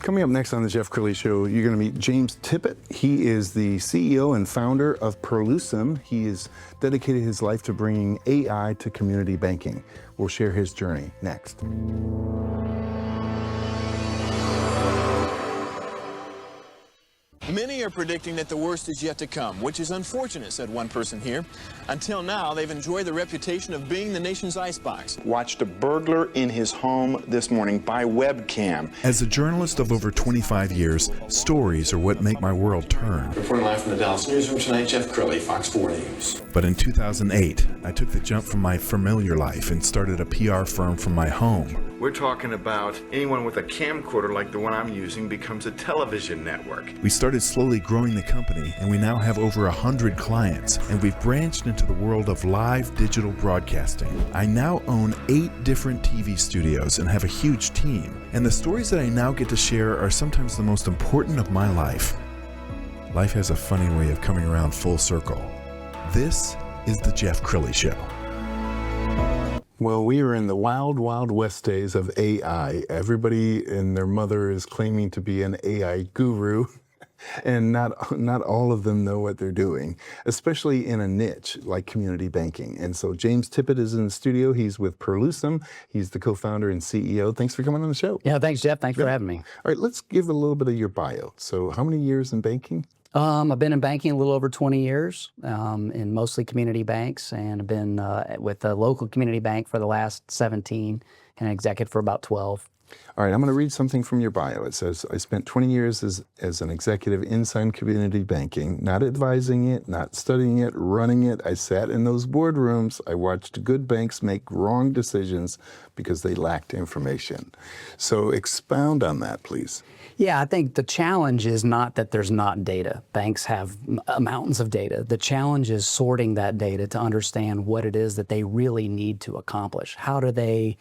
Coming up next on the Jeff Crilley Show, you're going to meet James Tippit. He is the CEO and founder of PerLucem. He has dedicated his life to bringing AI to community banking. We'll share his journey next. Many are predicting that the worst is yet to come, which is unfortunate, said one person here. Until now, they've enjoyed the reputation of being the nation's icebox. Watched a burglar in his home this morning by webcam. As a journalist of over 25 years, stories are what make my world turn. Reporting live from the Dallas newsroom tonight, Jeff Crilley, Fox 4 News. But in 2008, I took the jump from my familiar life and started a PR firm from my home. We're talking about anyone with a camcorder like the one I'm using becomes a television network. We started slowly growing the company, and we now have over 100 clients, and we've branched into the world of live digital broadcasting. I now own 8 different TV studios and have a huge team, and the stories that I now get to share are sometimes the most important of my life. Life has a funny way of coming around full circle. This is the Jeff Crilley Show. Well, we are in the wild, wild west days of AI. Everybody and their mother is claiming to be an AI guru, and not all of them know what they're doing, especially in a niche like community banking. And so James Tippit is in the studio. He's with PerLucem. He's the co-founder and CEO. Thanks for coming on the show. Yeah, thanks, Jeff. Thanks for having me. All right, let's give a little bit of your bio. So how many years in banking? I've been in banking a little over 20 years, in mostly community banks, and I've been with a local community bank for the last 17, and an executive for about 12. All right, I'm going to read something from your bio. It says, I spent 20 years as an executive inside community banking, not advising it, not studying it, running it. I sat in those boardrooms. I watched good banks make wrong decisions because they lacked information. So expound on that, please. Yeah, I think the challenge is not that there's not data. Banks have mountains of data. The challenge is sorting that data to understand what it is that they really need to accomplish. How do they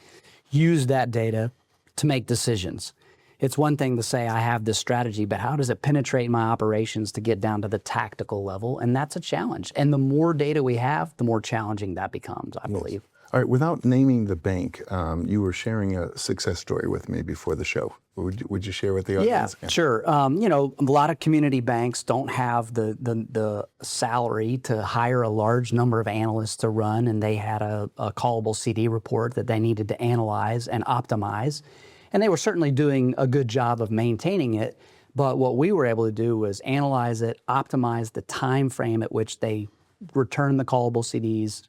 use that data to make decisions? It's one thing to say, I have this strategy, but how does it penetrate my operations to get down to the tactical level? And that's a challenge. And the more data we have, the more challenging that becomes, I believe. All right, without naming the bank, you were sharing a success story with me before the show. Would you share with the audience? Yeah, sure. You know, a lot of community banks don't have the salary to hire a large number of analysts to run, and they had a callable CD report that they needed to analyze and optimize. And they were certainly doing a good job of maintaining it, but what we were able to do was analyze it, optimize the time frame at which they returned the callable CDs,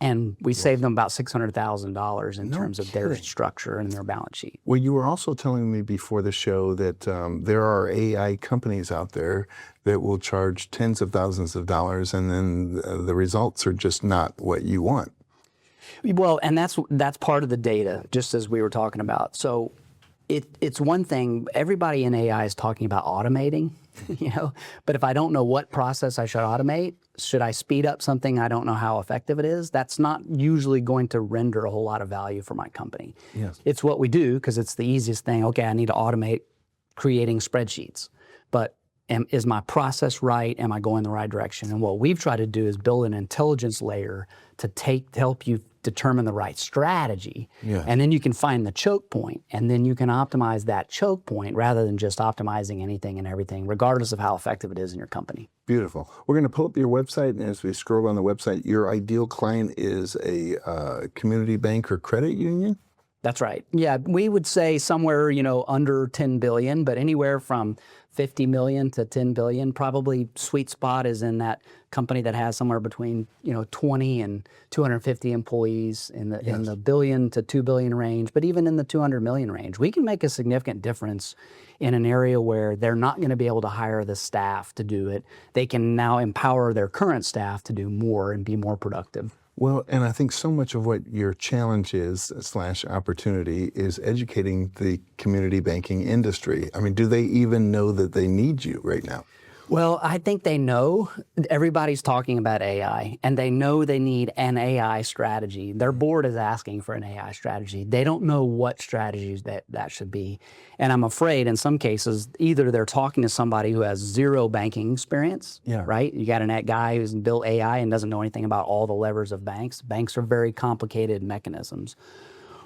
and we saved them about $600,000 in terms of their structure and their balance sheet. Well, you were also telling me before the show that there are AI companies out there that will charge tens of thousands of dollars, and then the results are just not what you want. Well, and that's part of the data, just as we were talking about. So it's one thing, everybody in AI is talking about automating, you know, but if I don't know what process I should automate, should I speed up something I don't know how effective it is? That's not usually going to render a whole lot of value for my company. Yes. It's what we do because it's the easiest thing. Okay, I need to automate creating spreadsheets, but is my process right? Am I going the right direction? And what we've tried to do is build an intelligence layer to help you determine the right strategy. Yeah. And then you can find the choke point, and then you can optimize that choke point rather than just optimizing anything and everything, regardless of how effective it is in your company. Beautiful. We're going to pull up your website, and as we scroll on the website, your ideal client is a community bank or credit union? That's right. Yeah, we would say somewhere, you know, under 10 billion, but anywhere from 50 million to 10 billion. Probably sweet spot is in that company that has somewhere between, you know, 20 and 250 employees in the billion to 2 billion range, but even in the 200 million range. We can make a significant difference in an area where they're not going to be able to hire the staff to do it. They can now empower their current staff to do more and be more productive. Well, and I think so much of what your challenge is, / opportunity, is educating the community banking industry. I mean, do they even know that they need you right now? Well, I think they know. Everybody's talking about AI, and they know they need an AI strategy. Their board is asking for an AI strategy. They don't know what strategies that should be. And I'm afraid in some cases, either they're talking to somebody who has zero banking experience, right? You got a guy who's built AI and doesn't know anything about all the levers of banks. Banks are very complicated mechanisms.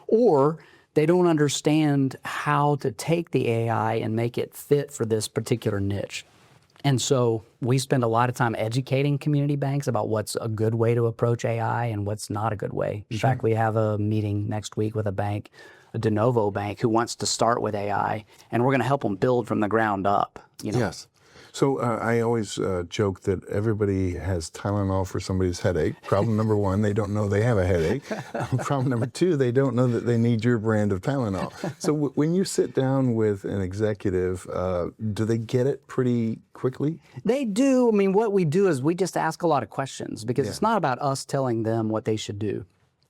Or they don't understand how to take the AI and make it fit for this particular niche. And so we spend a lot of time educating community banks about what's a good way to approach AI and what's not a good way. In fact, we have a meeting next week with a bank, a de novo bank, who wants to start with AI, and we're going to help them build from the ground up. Yes. So I always joke that everybody has Tylenol for somebody's headache. Problem number one, they don't know they have a headache. Problem number two, they don't know that they need your brand of Tylenol. So when you sit down with an executive, do they get it pretty quickly? They do. I mean, what we do is we just ask a lot of questions, because it's not about us telling them what they should do.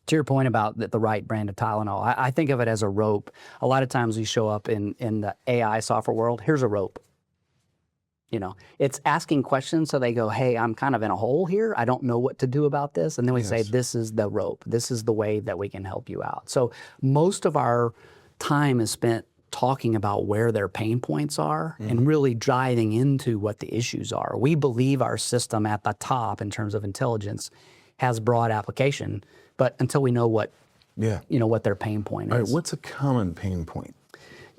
To your point about the right brand of Tylenol, I think of it as a rope. A lot of times we show up in the AI software world, here's a rope. It's asking questions, so they go, hey, I'm kind of in a hole here. I don't know what to do about this. And then we say, this is the rope. This is the way that we can help you out. So most of our time is spent talking about where their pain points are and really diving into what the issues are. We believe our system at the top in terms of intelligence has broad application, but until we know what, what their pain point is. All right, what's a common pain point?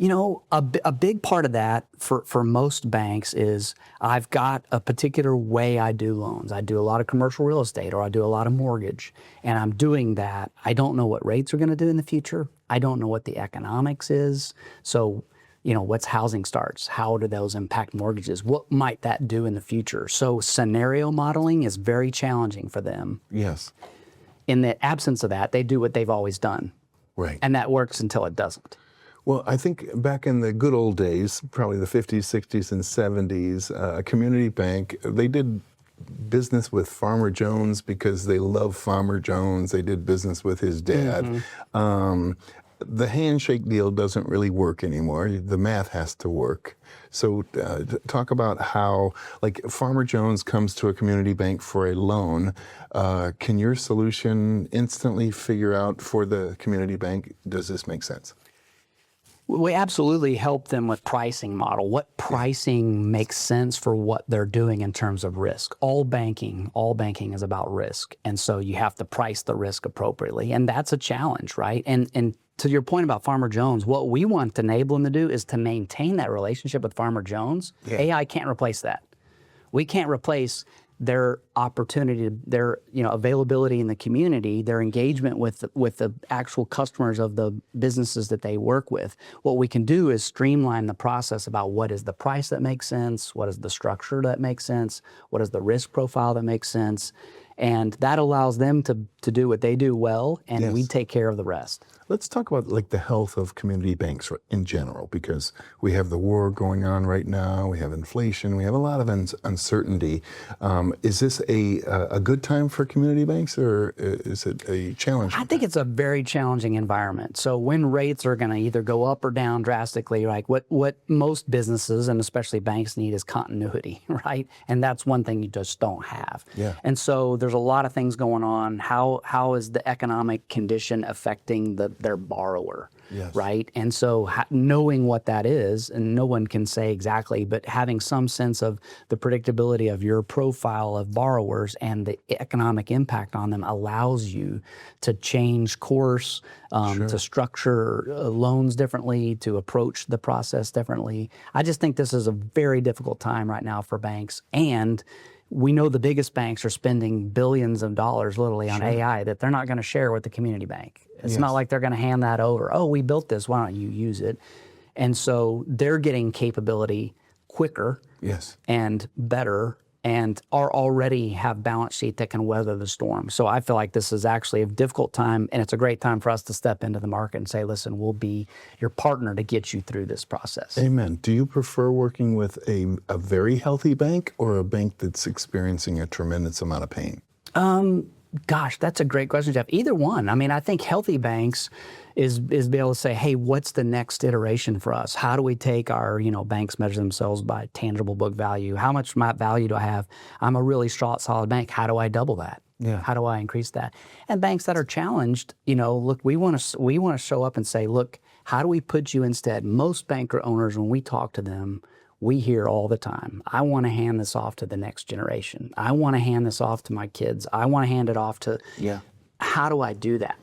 A big part of that for most banks is I've got a particular way I do loans. I do a lot of commercial real estate, or I do a lot of mortgage, and I'm doing that. I don't know what rates are going to do in the future. I don't know what the economics is. So, what's housing starts? How do those impact mortgages? What might that do in the future? So scenario modeling is very challenging for them. Yes. In the absence of that, they do what they've always done. Right. And that works until it doesn't. Well, I think back in the good old days, probably the 50s, 60s, and 70s, a community bank, they did business with Farmer Jones because they love Farmer Jones. They did business with his dad. The handshake deal doesn't really work anymore. The math has to work. So talk about how, like, Farmer Jones comes to a community bank for a loan. Can your solution instantly figure out for the community bank, does this make sense? We absolutely help them with pricing model. What pricing makes sense for what they're doing in terms of risk? All banking is about risk. And so you have to price the risk appropriately. And that's a challenge, right? And to your point about Farmer Jones, what we want to enable them to do is to maintain that relationship with Farmer Jones. AI can't replace that. We can't replace their opportunity, their availability in the community, their engagement with the actual customers of the businesses that they work with. What we can do is streamline the process about what is the price that makes sense, what is the structure that makes sense, what is the risk profile that makes sense, and that allows them to do what they do well, and we take care of the rest. Let's talk about, like, the health of community banks in general, because we have the war going on right now, we have inflation, we have a lot of uncertainty. Is this a good time for community banks, or is it a challenge? I think it's a very challenging environment. So when rates are going to either go up or down drastically, like what most businesses and especially banks need is continuity, right? And that's one thing you just don't have. Yeah. And so there's a lot of things going on. How is the economic condition affecting their borrower, right? And so knowing what that is, and no one can say exactly, but having some sense of the predictability of your profile of borrowers and the economic impact on them allows you to change course, to structure loans differently, to approach the process differently. I just think this is a very difficult time right now for banks, and we know the biggest banks are spending billions of dollars literally on AI that they're not going to share with the community bank. It's not like they're going to hand that over. Oh, we built this, why don't you use it? And so they're getting capability quicker and better, and are already have balance sheet that can weather the storm. So I feel like this is actually a difficult time, and it's a great time for us to step into the market and say, listen, we'll be your partner to get you through this process. Amen. Do you prefer working with a very healthy bank or a bank that's experiencing a tremendous amount of pain? Gosh, that's a great question, Jeff. Either one. I mean, I think healthy banks is be able to say, hey, what's the next iteration for us? How do we take our, banks measure themselves by tangible book value? How much value do I have? I'm a really solid bank. How do I double that? Yeah. How do I increase that? And banks that are challenged, look, we want to show up and say, look, how do we put you instead? Most banker owners, when we talk to them, we hear all the time, I want to hand this off to the next generation. I want to hand this off to my kids. I want to hand it off to, how do I do that?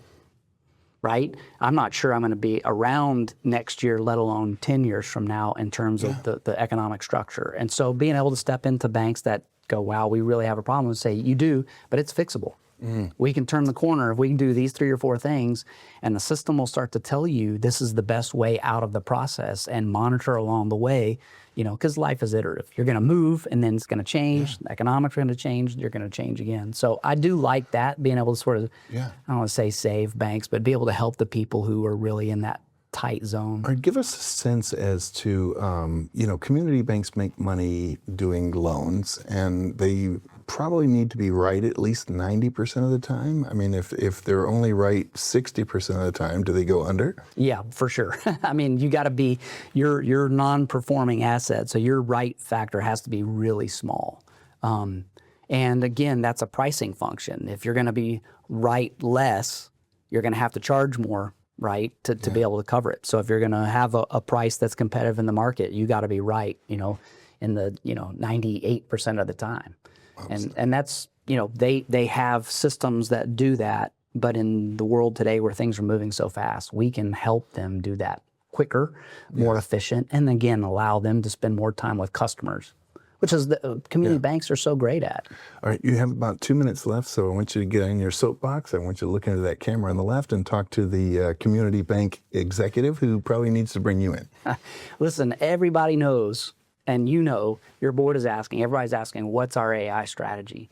right? I'm not sure I'm going to be around next year, let alone 10 years from now in terms of the economic structure. And so being able to step into banks that go, wow, we really have a problem, and say, you do, but it's fixable. We can turn the corner if we can do these 3 or 4 things, and the system will start to tell you this is the best way out of the process and monitor along the way, because life is iterative. You're going to move and then it's going to change. The economics are going to change. You're going to change again. So I do like that, being able to sort of, I don't want to say save banks, but be able to help the people who are really in that tight zone. All right, give us a sense as to, community banks make money doing loans, and they probably need to be right at least 90% of the time. I mean, if they're only right 60% of the time, do they go under? Yeah, for sure. I mean, you got to be your non-performing asset, so your right factor has to be really small. And again, that's a pricing function. If you're going to be right less, you're going to have to charge more, right, to be able to cover it. So if you're going to have a price that's competitive in the market, you got to be right, in the 98% of the time. And that's, they have systems that do that, but in the world today where things are moving so fast, we can help them do that quicker, more efficient, and again, allow them to spend more time with customers, which is the community banks are so great at. All right, you have about 2 minutes left, so I want you to get on your soapbox. I want you to look into that camera on the left and talk to the community bank executive who probably needs to bring you in. Listen, everybody knows, and your board is asking, everybody's asking, what's our AI strategy?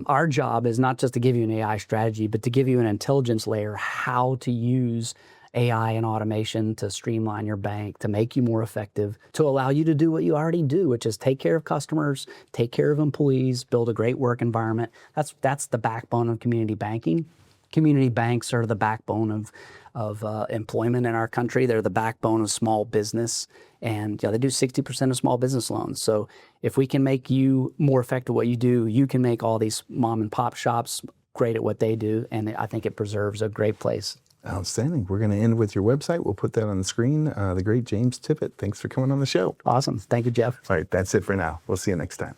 Our job is not just to give you an AI strategy, but to give you an intelligence layer, how to use AI and automation to streamline your bank, to make you more effective, to allow you to do what you already do, which is take care of customers, take care of employees, build a great work environment. That's the backbone of community banking. Community banks are the backbone of employment in our country. They're the backbone of small business, and they do 60% of small business loans. So if we can make you more effective at what you do, you can make all these mom and pop shops great at what they do, and I think it preserves a great place. Outstanding. We're going to end with your website. We'll put that on the screen. The great James Tippit, thanks for coming on the show. Awesome. Thank you, Jeff. All right, that's it for now. We'll see you next time.